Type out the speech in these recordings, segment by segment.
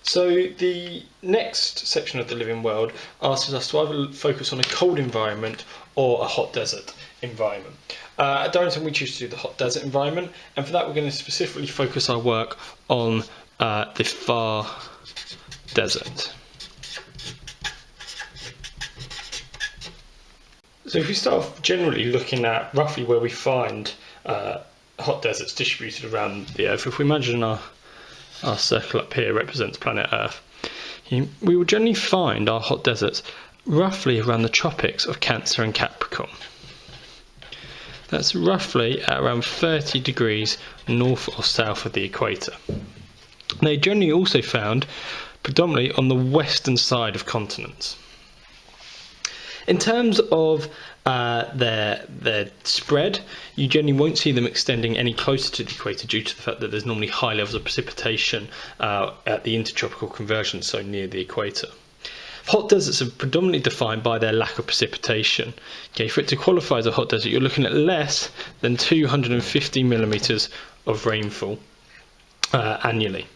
So the next section of the living world asks us to either focus on a cold environment or a hot desert environment. At Darrington we choose to do the hot desert environment, and for that we're going to specifically focus our work on the Thar desert. So if we start off generally looking at roughly where we find hot deserts distributed around the Earth, if we imagine our circle up here represents planet Earth, we will generally find our hot deserts roughly around the tropics of Cancer and Capricorn. That's roughly at around 30 degrees north or south of the equator. They're generally also found predominantly on the western side of continents. In terms of their spread, you generally won't see them extending any closer to the equator due to the fact that there's normally high levels of precipitation at the intertropical convergence zone near the equator. Hot deserts are predominantly defined by their lack of precipitation. Okay, for it to qualify as a hot desert, you're looking at less than 250 millimeters of rainfall annually.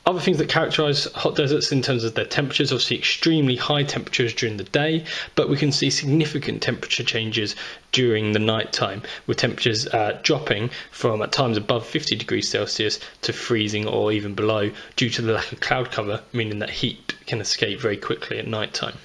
Other things that characterise hot deserts in terms of their temperatures, obviously extremely high temperatures during the day, but we can see significant temperature changes during the night time, with temperatures dropping from at times above 50 degrees Celsius to freezing or even below due to the lack of cloud cover, meaning that heat can escape very quickly at night time.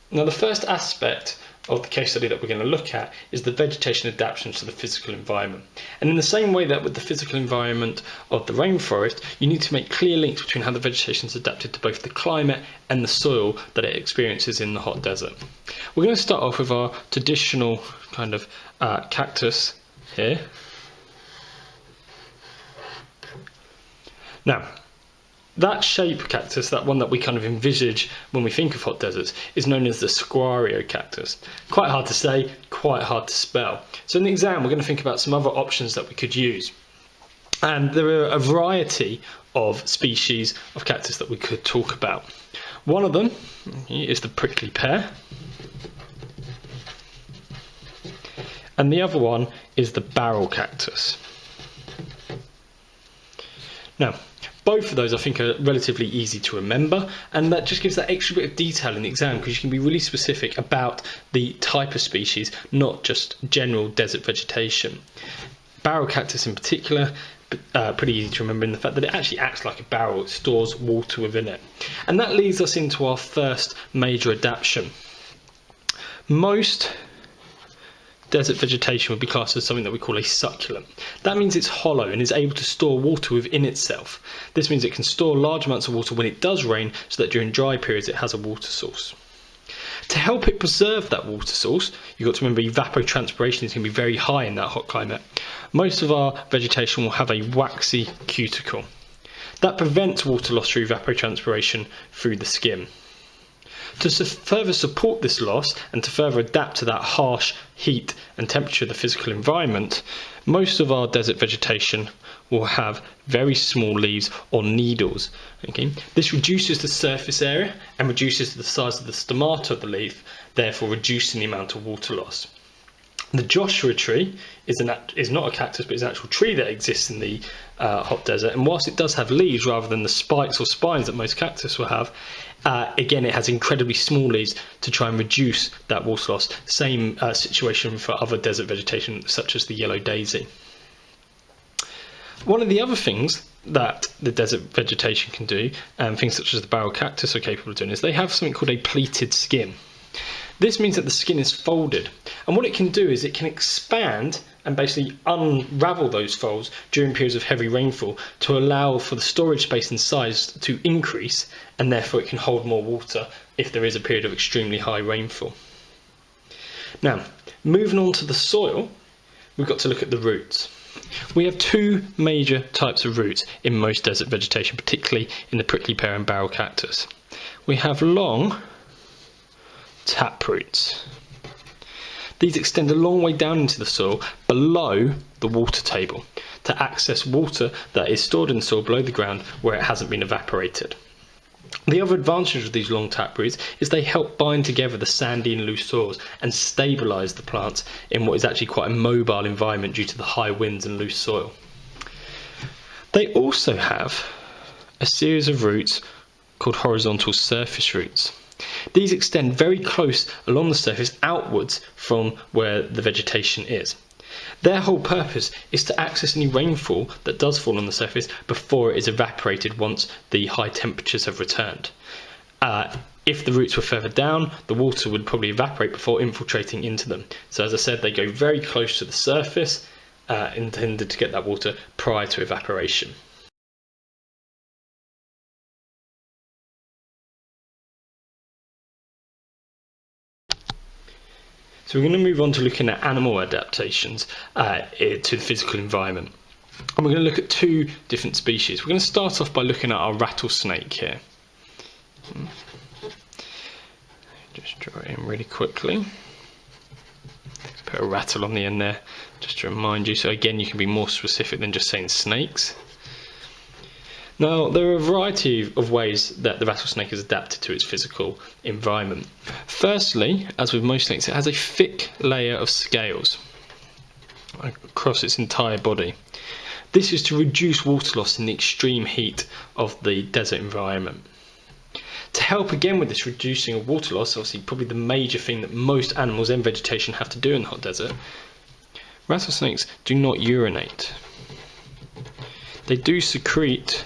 Now the first aspect of the case study that we're going to look at is the vegetation adaptations to the physical environment. And in the same way that with the physical environment of the rainforest, you need to make clear links between how the vegetation is adapted to both the climate and the soil that it experiences in the hot desert. We're going to start off with our traditional kind of cactus here. Now, that shape cactus, that one that we kind of envisage when we think of hot deserts, is known as the saguaro cactus. Quite hard to say, quite hard to spell. So in the exam we're going to think about some other options that we could use. And there are a variety of species of cactus that we could talk about. One of them is the prickly pear. And the other one is the barrel cactus. Now, both of those I think are relatively easy to remember, and that just gives that extra bit of detail in the exam because you can be really specific about the type of species, not just general desert vegetation. Barrel cactus in particular, pretty easy to remember in the fact that it actually acts like a barrel, it stores water within it. And that leads us into our first major adaptation. Most desert vegetation would be classed as something that we call a succulent. That means it's hollow and is able to store water within itself. This means it can store large amounts of water when it does rain so that during dry periods it has a water source. To help it preserve that water source, you've got to remember evapotranspiration is going to be very high in that hot climate. Most of our vegetation will have a waxy cuticle. That prevents water loss through evapotranspiration through the skin. To further support this loss and to further adapt to that harsh heat and temperature of the physical environment, most of our desert vegetation will have very small leaves or needles. Okay? This reduces the surface area and reduces the size of the stomata of the leaf, therefore reducing the amount of water loss. The Joshua tree is not a cactus, but is an actual tree that exists in the hot desert, and whilst it does have leaves rather than the spikes or spines that most cactus will have, again it has incredibly small leaves to try and reduce that water loss. Same situation for other desert vegetation such as the yellow daisy. One of the other things that the desert vegetation can do, and things such as the barrel cactus are capable of doing, is they have something called a pleated skin. This means that the skin is folded, and what it can do is it can expand and basically unravel those folds during periods of heavy rainfall to allow for the storage space and size to increase, and therefore it can hold more water if there is a period of extremely high rainfall. Now, moving on to the soil, we've got to look at the roots. We have two major types of roots in most desert vegetation, particularly in the prickly pear and barrel cactus. We have long tap roots. These extend a long way down into the soil below the water table to access water that is stored in the soil below the ground where it hasn't been evaporated. The other advantage of these long taproots is they help bind together the sandy and loose soils and stabilise the plants in what is actually quite a mobile environment due to the high winds and loose soil. They also have a series of roots called horizontal surface roots. These extend very close along the surface outwards from where the vegetation is. Their whole purpose is to access any rainfall that does fall on the surface before it is evaporated once the high temperatures have returned. If the roots were further down, the water would probably evaporate before infiltrating into them. So as I said, they go very close to the surface, intended to get that water prior to evaporation. So we're going to move on to looking at animal adaptations to the physical environment. And we're going to look at two different species. We're going to start off by looking at our rattlesnake here. Just draw it in really quickly. Put a rattle on the end there, just to remind you. So again, you can be more specific than just saying snakes. Now, there are a variety of ways that the rattlesnake is adapted to its physical environment. Firstly, as with most snakes, it has a thick layer of scales across its entire body. This is to reduce water loss in the extreme heat of the desert environment. To help again with this reducing of water loss, obviously probably the major thing that most animals and vegetation have to do in the hot desert, rattlesnakes do not urinate. They do secrete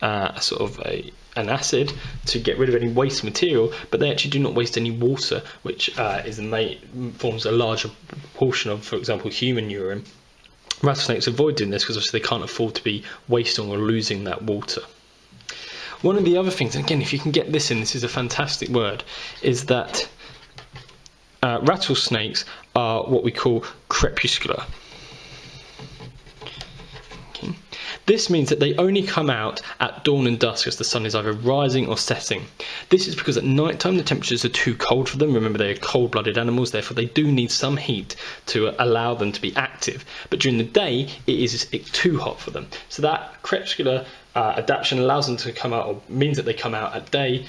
an acid to get rid of any waste material, but they actually do not waste any water, which forms a larger portion of, for example, human urine. Rattlesnakes avoid doing this because obviously they can't afford to be wasting or losing that water. One of the other things, and again, if you can get this in, this is a fantastic word, is that rattlesnakes are what we call crepuscular. This means that they only come out at dawn and dusk as the sun is either rising or setting. This is because at night time the temperatures are too cold for them. Remember, they are cold-blooded animals, therefore they do need some heat to allow them to be active. But during the day, it is too hot for them. So that crepuscular adaptation allows them to come out, or means that they come out at day,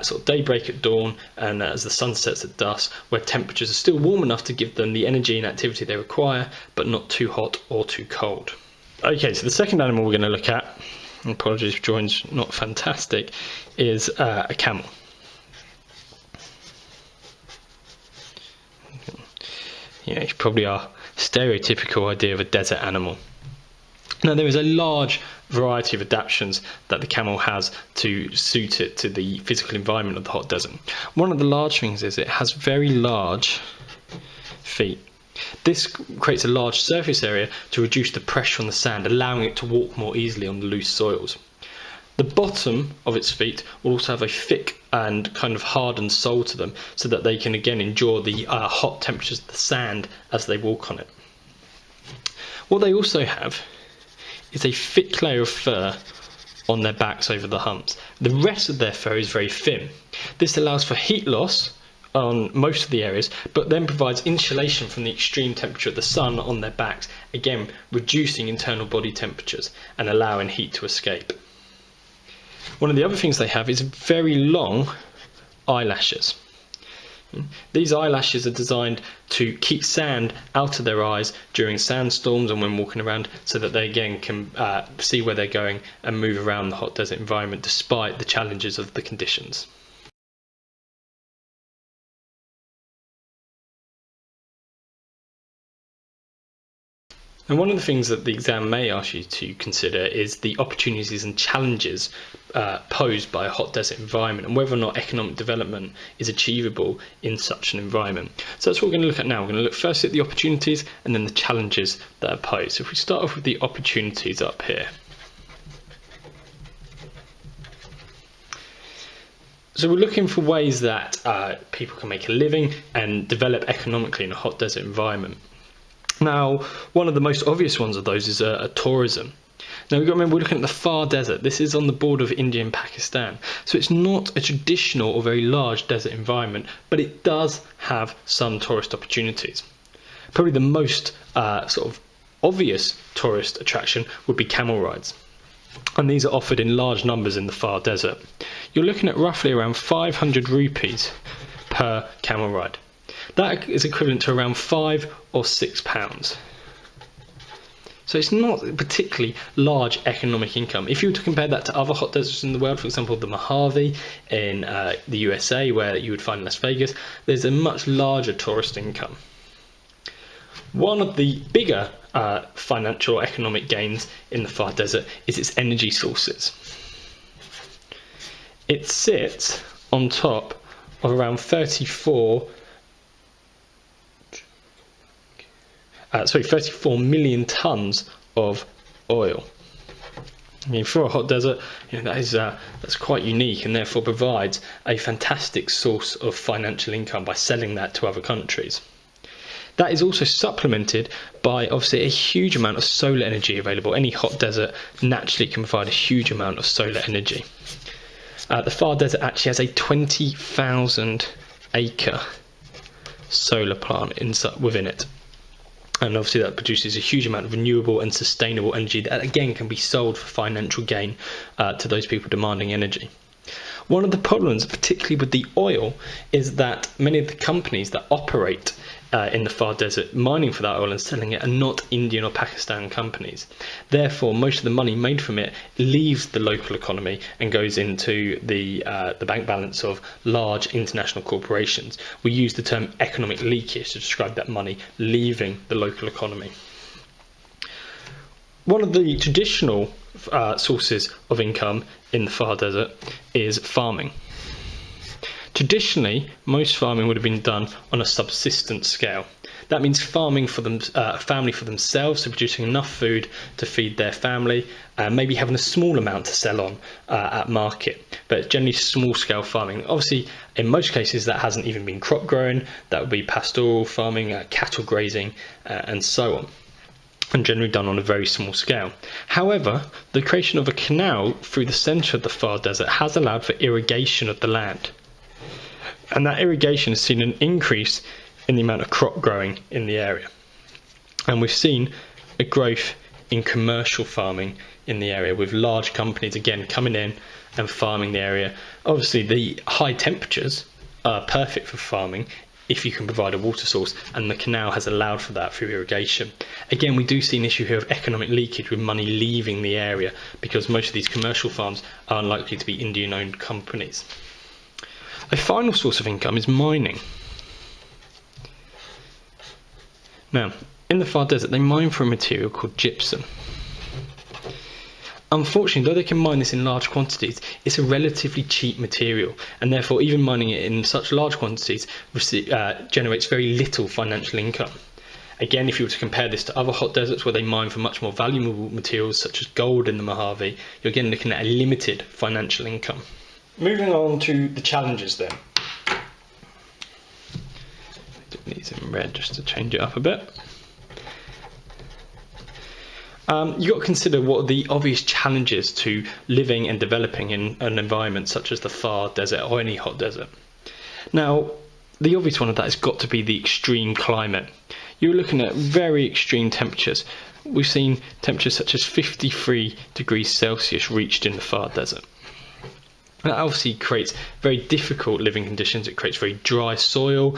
sort of daybreak at dawn, and as the sun sets at dusk, where temperatures are still warm enough to give them the energy and activity they require, but not too hot or too cold. Okay, so the second animal we're going to look at, apologies if drawing's not fantastic, is a camel. Yeah, it's probably our stereotypical idea of a desert animal. Now, there is a large variety of adaptations that the camel has to suit it to the physical environment of the hot desert. One of the large things is it has very large feet. This creates a large surface area to reduce the pressure on the sand, allowing it to walk more easily on the loose soils. The bottom of its feet will also have a thick and kind of hardened sole to them, so that they can again endure the hot temperatures of the sand as they walk on it. What they also have is a thick layer of fur on their backs over the humps. The rest of their fur is very thin. This allows for heat loss on most of the areas, but then provides insulation from the extreme temperature of the sun on their backs, again reducing internal body temperatures and allowing heat to escape. One of the other things they have is very long eyelashes. These eyelashes are designed to keep sand out of their eyes during sandstorms and when walking around, so that they again can see where they're going and move around the hot desert environment despite the challenges of the conditions. And one of the things that the exam may ask you to consider is the opportunities and challenges posed by a hot desert environment, and whether or not economic development is achievable in such an environment. So that's what we're going to look at now. We're going to look first at the opportunities and then the challenges that are posed. So if we start off with the opportunities up here. So we're looking for ways that people can make a living and develop economically in a hot desert environment. Now, one of the most obvious ones of those is tourism. Now, we've got to remember, we're looking at the Thar Desert. This is on the border of India and Pakistan. So it's not a traditional or very large desert environment, but it does have some tourist opportunities. Probably the most sort of obvious tourist attraction would be camel rides. And these are offered in large numbers in the Thar Desert. you're looking at roughly around 500 rupees per camel ride. That is equivalent to around £5 or £6. So it's not a particularly large economic income. If you were to compare that to other hot deserts in the world, for example the Mojave in the USA, where you would find Las Vegas, there's a much larger tourist income. One of the bigger financial economic gains in the Thar Desert is its energy sources. It sits on top of around 34 million tons of oil. I mean, for a hot desert, that's quite unique, and therefore provides a fantastic source of financial income by selling that to other countries. That is also supplemented by obviously a huge amount of solar energy available. Any hot desert naturally can provide a huge amount of solar energy. The Thar Desert actually has a 20,000 acre solar plant within it. And obviously that produces a huge amount of renewable and sustainable energy that again can be sold for financial gain to those people demanding energy. One of the problems, particularly with the oil, is that many of the companies that operate in the Thar Desert mining for that oil and selling it are not Indian or Pakistan companies. Therefore, most of the money made from it leaves the local economy and goes into the bank balance of large international corporations. We use the term economic leakage to describe that money leaving the local economy. One of the traditional sources of income in the Thar Desert is farming. Traditionally, most farming would have been done on a subsistence scale. That means farming for a family for themselves, so producing enough food to feed their family, and maybe having a small amount to sell on at market, but generally small scale farming. Obviously, in most cases that hasn't even been crop grown. That would be pastoral farming, cattle grazing, and so on, and generally done on a very small scale. However, the creation of a canal through the centre of the Thar Desert has allowed for irrigation of the land. And that irrigation has seen an increase in the amount of crop growing in the area. And we've seen a growth in commercial farming in the area, with large companies again coming in and farming the area. Obviously the high temperatures are perfect for farming if you can provide a water source, and the canal has allowed for that through irrigation. Again, we do see an issue here of economic leakage with money leaving the area, because most of these commercial farms are unlikely to be Indian-owned companies. A final source of income is mining. Now, in the Thar Desert, they mine for a material called gypsum. Unfortunately, though they can mine this in large quantities, it's a relatively cheap material, and therefore even mining it in such large quantities generates very little financial income. Again, if you were to compare this to other hot deserts where they mine for much more valuable materials such as gold in the Mojave, you're again looking at a limited financial income. Moving on to the challenges then. Do these in red just to change it up a bit. You've got to consider what are the obvious challenges to living and developing in an environment such as the Thar Desert or any hot desert. Now, the obvious one of that has got to be the extreme climate. You're looking at very extreme temperatures. We've seen temperatures such as 53 degrees Celsius reached in the Thar Desert. That obviously creates very difficult living conditions. It creates very dry soil,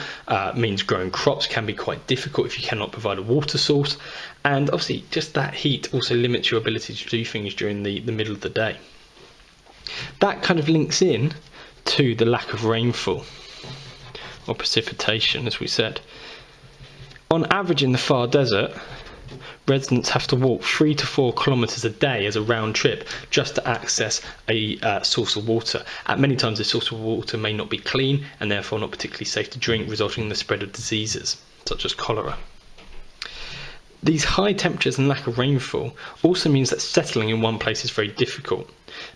means growing crops can be quite difficult if you cannot provide a water source, and obviously just that heat also limits your ability to do things during the middle of the day. That kind of links in to the lack of rainfall or precipitation, as we said. On average in the Thar Desert, residents have to walk 3 to 4 kilometres a day as a round trip just to access a source of water. At many times the source of water may not be clean and therefore not particularly safe to drink, resulting in the spread of diseases such as cholera. These high temperatures and lack of rainfall also means that settling in one place is very difficult,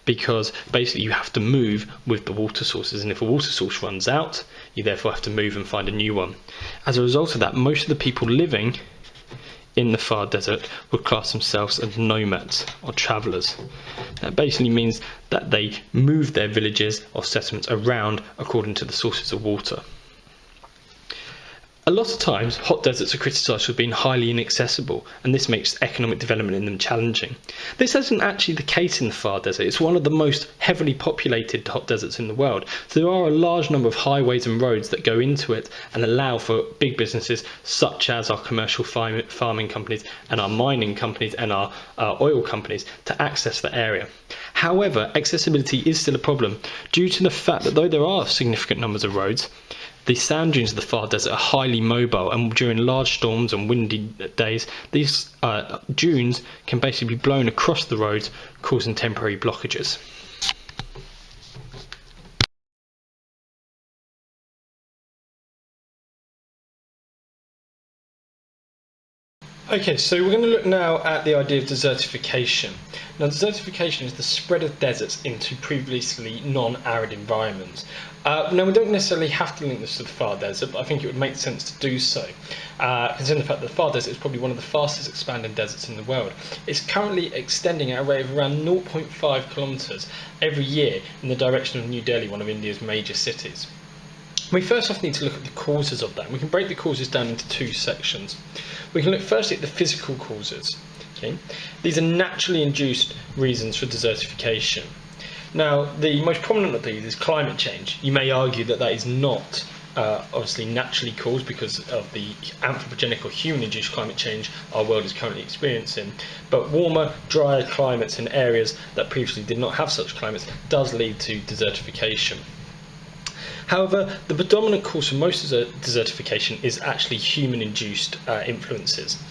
because basically you have to move with the water sources, and if a water source runs out, you therefore have to move and find a new one. As a result of that, most of the people living in the Thar Desert would class themselves as nomads or travellers. That basically means that they move their villages or settlements around according to the sources of water. A lot of times, hot deserts are criticised for being highly inaccessible, and this makes economic development in them challenging. This isn't actually the case in the Thar Desert. It's one of the most heavily populated hot deserts in the world. So there are a large number of highways and roads that go into it and allow for big businesses such as our commercial farming companies and our mining companies and our oil companies to access the area. However, accessibility is still a problem due to the fact that though there are significant numbers of roads, the sand dunes of the Thar Desert are highly mobile, and during large storms and windy days, these dunes can basically be blown across the roads, causing temporary blockages. Okay, so we're going to look now at the idea of desertification. Now, desertification is the spread of deserts into previously non-arid environments. Now, we don't necessarily have to link this to the Thar Desert, but I think it would make sense to do so, considering the fact that the Thar Desert is probably one of the fastest expanding deserts in the world. It's currently extending at a rate of around 0.5 kilometres every year in the direction of New Delhi, one of India's major cities. We first off need to look at the causes of that. We can break the causes down into two sections. We can look firstly at the physical causes. Okay? These are naturally induced reasons for desertification. Now, the most prominent of these is climate change. You may argue that that is not obviously naturally caused because of the anthropogenic or human-induced climate change our world is currently experiencing. But warmer, drier climates in areas that previously did not have such climates does lead to desertification. However, the predominant cause for most desertification is actually human-induced influences,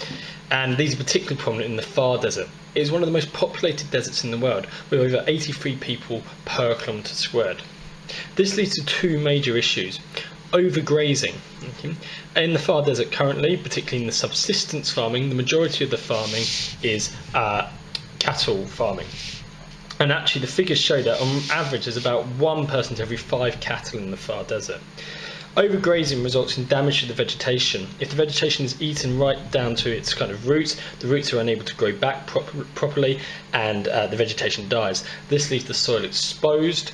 and these are particularly prominent in the Thar Desert. It is one of the most populated deserts in the world, with over 83 people per kilometre squared. This leads to two major issues. Overgrazing. Okay. In the Thar Desert currently, particularly in the subsistence farming, the majority of the farming is cattle farming. And actually the figures show that on average there's about 1 person to every 5 cattle in the Thar Desert. Overgrazing results in damage to the vegetation. If the vegetation is eaten right down to its kind of roots, the roots are unable to grow back properly and the vegetation dies. This leaves the soil exposed,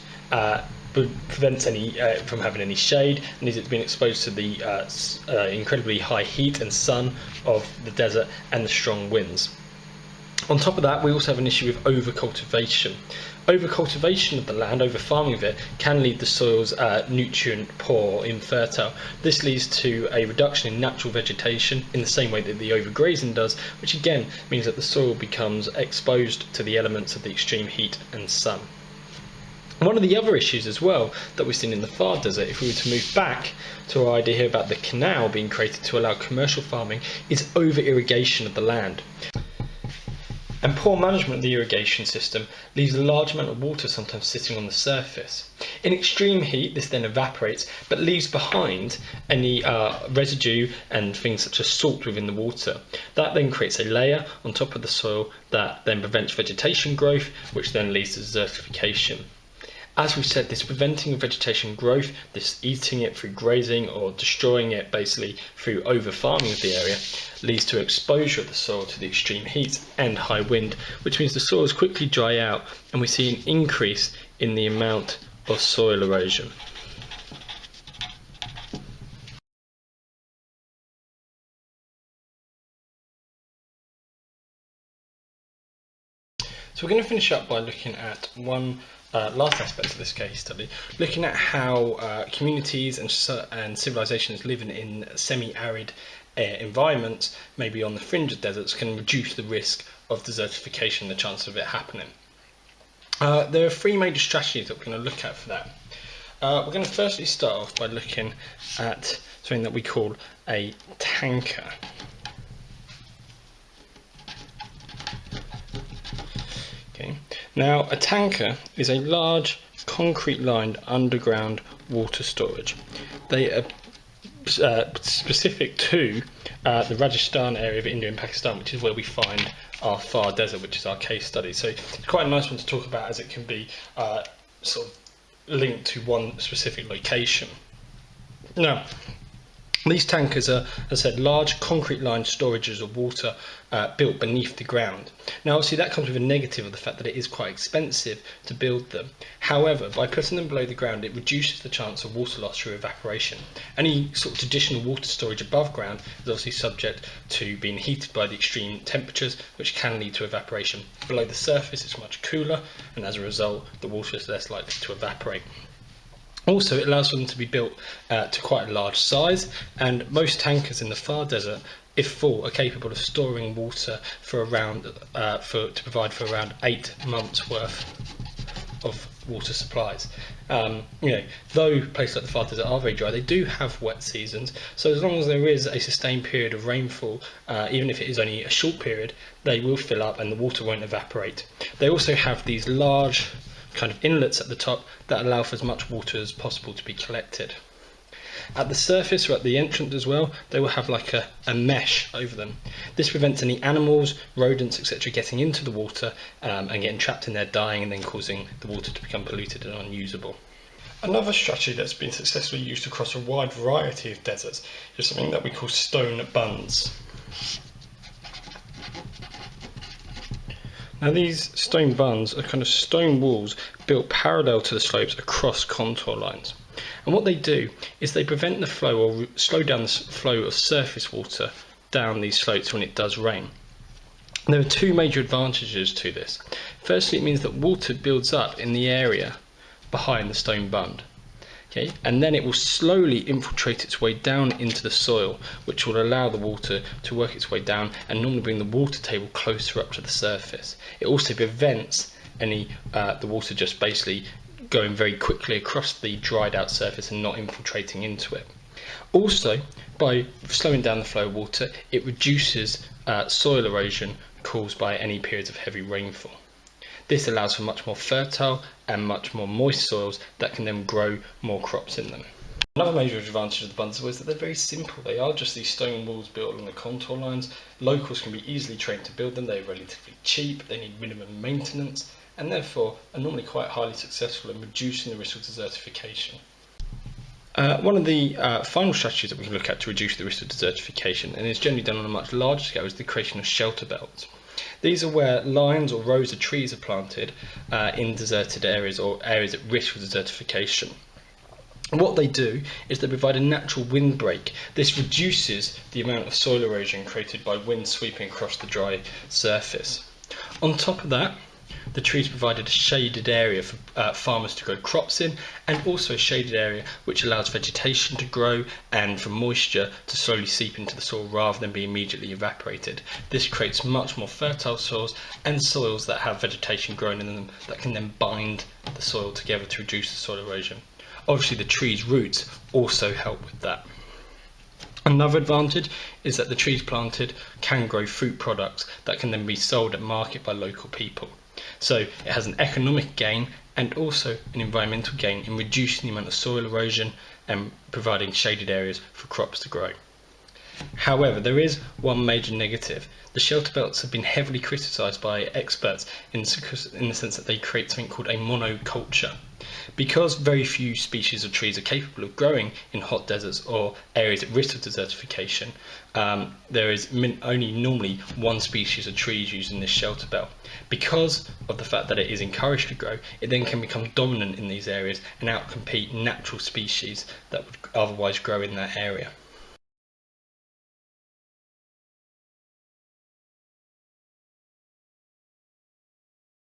prevents any from having any shade, and leaves it being exposed to the incredibly high heat and sun of the desert and the strong winds. On top of that, we also have an issue with overcultivation. Overcultivation of the land, over-farming of it, can leave the soils nutrient poor or infertile. This leads to a reduction in natural vegetation in the same way that the overgrazing does, which again means that the soil becomes exposed to the elements of the extreme heat and sun. One of the other issues as well that we've seen in the Thar Desert, if we were to move back to our idea here about the canal being created to allow commercial farming, is over-irrigation of the land. And poor management of the irrigation system leaves a large amount of water sometimes sitting on the surface. In extreme heat, this then evaporates, but leaves behind any residue and things such as salt within the water. That then creates a layer on top of the soil that then prevents vegetation growth, which then leads to desertification. As we said, this preventing of vegetation growth, this eating it through grazing or destroying it basically through over-farming of the area, leads to exposure of the soil to the extreme heat and high wind, which means the soils quickly dry out and we see an increase in the amount of soil erosion. So we're going to finish up by looking at one last aspect of this case study, looking at how communities and civilizations living in semi-arid environments, maybe on the fringe of deserts, can reduce the risk of desertification, the chance of it happening. There are 3 major strategies that we're going to look at for that. We're going to firstly start off by looking at something that we call a tanker. Okay. Now, a tanker is a large concrete-lined underground water storage. They are specific to the Rajasthan area of India and Pakistan, which is where we find our Thar Desert, which is our case study. So it's quite a nice one to talk about, as it can be sort of linked to one specific location. Now, These tankers are, as I said, large concrete-lined storages of water built beneath the ground. Now, obviously, that comes with a negative of the fact that it is quite expensive to build them. However, by putting them below the ground, it reduces the chance of water loss through evaporation. Any sort of traditional water storage above ground is obviously subject to being heated by the extreme temperatures, which can lead to evaporation. Below the surface, it's much cooler, and as a result, the water is less likely to evaporate. Also, it allows for them to be built to quite a large size, and most tankers in the Thar Desert, if full, are capable of storing water for around to provide for around 8 months worth of water supplies. Though places like the Thar Desert are very dry, they do have wet seasons. So as long as there is a sustained period of rainfall, even if it is only a short period, they will fill up and the water won't evaporate. They also have these large kind of inlets at the top that allow for as much water as possible to be collected. At the surface or at the entrance as well, they will have like a mesh over them. This prevents any animals, rodents, etc. getting into the water and getting trapped in there, dying, and then causing the water to become polluted and unusable. Another strategy that's been successfully used across a wide variety of deserts is something that we call stone bunds. Now, these stone bunds are kind of stone walls built parallel to the slopes across contour lines. And what they do is they prevent the flow or slow down the flow of surface water down these slopes when it does rain. There are two major advantages to this. Firstly, it means that water builds up in the area behind the stone bund. Okay, and then it will slowly infiltrate its way down into the soil, which will allow the water to work its way down and normally bring the water table closer up to the surface. It also prevents the water just basically going very quickly across the dried out surface and not infiltrating into it. Also, by slowing down the flow of water, it reduces soil erosion caused by any periods of heavy rainfall. This allows for much more fertile and much more moist soils that can then grow more crops in them. Another major advantage of the bunds is that they're very simple. They are just these stone walls built along the contour lines. Locals can be easily trained to build them. They're relatively cheap, they need minimum maintenance, and therefore are normally quite highly successful in reducing the risk of desertification. One of the final strategies that we can look at to reduce the risk of desertification, and is generally done on a much larger scale, is the creation of shelter belts. These are where lines or rows of trees are planted in deserted areas or areas at risk of desertification. What they do is they provide a natural windbreak. This reduces the amount of soil erosion created by wind sweeping across the dry surface. On top of that, the trees provided a shaded area for farmers to grow crops in, and also a shaded area which allows vegetation to grow and for moisture to slowly seep into the soil rather than be immediately evaporated. This creates much more fertile soils and soils that have vegetation growing in them that can then bind the soil together to reduce the soil erosion. Obviously, the tree's roots also help with that. Another advantage is that the trees planted can grow fruit products that can then be sold at market by local people. So it has an economic gain and also an environmental gain in reducing the amount of soil erosion and providing shaded areas for crops to grow. However, there is one major negative. The shelter belts have been heavily criticised by experts in the sense that they create something called a monoculture. Because very few species of trees are capable of growing in hot deserts or areas at risk of desertification, there is only normally one species of trees used in this shelter belt. Because of the fact that it is encouraged to grow, it then can become dominant in these areas and outcompete natural species that would otherwise grow in that area.